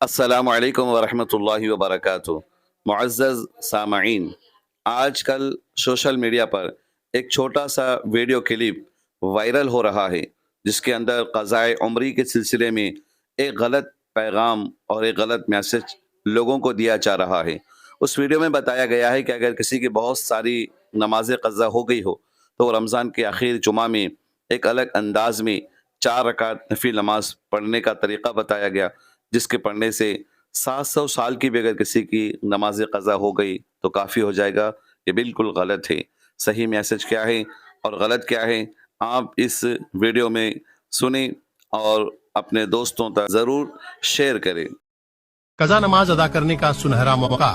السلام علیکم ورحمۃ اللہ وبرکاتہ۔ معزز سامعین، آج کل سوشل میڈیا پر ایک چھوٹا سا ویڈیو کلپ وائرل ہو رہا ہے جس کے اندر قضائے عمری کے سلسلے میں ایک غلط پیغام اور ایک غلط میسج لوگوں کو دیا جا رہا ہے۔ اس ویڈیو میں بتایا گیا ہے کہ اگر کسی کی بہت ساری نماز قضا ہو گئی ہو تو رمضان کے آخر جمعہ میں ایک الگ انداز میں 4 رکعت نفل نماز پڑھنے کا طریقہ بتایا گیا، جس کے پڑھنے سے 700 سال کی بھی اگر کسی کی نماز قضا ہو گئی تو کافی ہو جائے گا۔ یہ بالکل غلط ہے۔ صحیح میسج کیا ہے اور غلط کیا ہے، آپ اس ویڈیو میں سنیں اور اپنے دوستوں تک ضرور شیئر کریں۔ قضا نماز ادا کرنے کا سنہرا موقع۔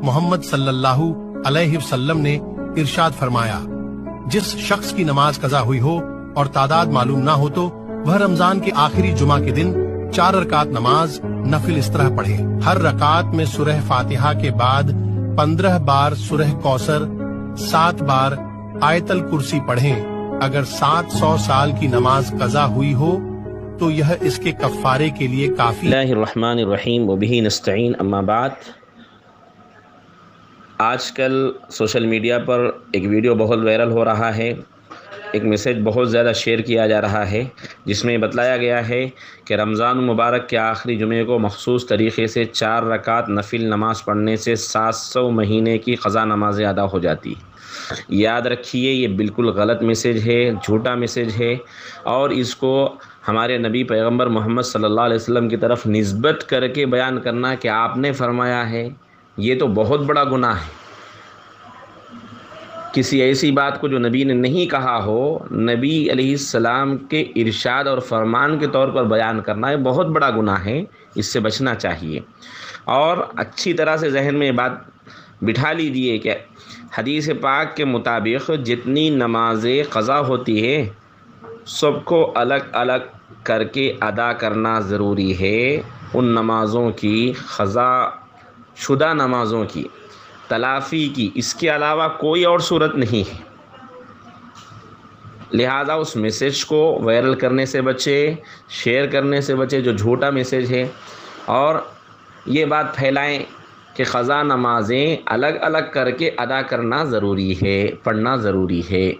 محمد صلی اللہ علیہ وسلم نے ارشاد فرمایا، جس شخص کی نماز قضا ہوئی ہو اور تعداد معلوم نہ ہو تو وہ رمضان کے آخری جمعہ کے دن 4 رکعت نماز نفل اس طرح پڑھے۔ ہر رکعت میں سورہ فاتحہ کے بعد 15 بار سورہ کوثر، 7 بار آیت الکرسی پڑھیں۔ اگر 700 سال کی نماز قضا ہوئی ہو تو یہ اس کے کفارے کے لیے کافی۔ اللہ الرحمن الرحیم وبہ نستعین، اما بعد۔ آج کل سوشل میڈیا پر ایک ویڈیو بہت وائرل ہو رہا ہے، ایک میسیج بہت زیادہ شیئر کیا جا رہا ہے جس میں بتلایا گیا ہے کہ رمضان مبارک کے آخری جمعے کو مخصوص طریقے سے 4 رکعت نفل نماز پڑھنے سے 700 مہینے کی قضا نمازیں ادا ہو جاتی۔ یاد رکھیے، یہ بالکل غلط میسیج ہے، جھوٹا میسیج ہے، اور اس کو ہمارے نبی پیغمبر محمد صلی اللہ علیہ وسلم کی طرف نسبت کر کے بیان کرنا کہ آپ نے فرمایا ہے، یہ تو بہت بڑا گناہ ہے۔ کسی ایسی بات کو جو نبی نے نہیں کہا ہو، نبی علیہ السلام کے ارشاد اور فرمان کے طور پر بیان کرنا، یہ بہت بڑا گناہ ہے، اس سے بچنا چاہیے۔ اور اچھی طرح سے ذہن میں یہ بات بٹھا لیجیے کہ حدیث پاک کے مطابق جتنی نمازیں قضا ہوتی ہے سب کو الگ الگ کر کے ادا کرنا ضروری ہے۔ ان نمازوں کی، قضا شدہ نمازوں کی تلافی کی، اس کے علاوہ کوئی اور صورت نہیں ہے۔ لہذا اس میسیج کو وائرل کرنے سے بچے، شیئر کرنے سے بچے جو جھوٹا میسیج ہے، اور یہ بات پھیلائیں کہ قضا نمازیں الگ الگ کر کے ادا کرنا ضروری ہے، پڑھنا ضروری ہے۔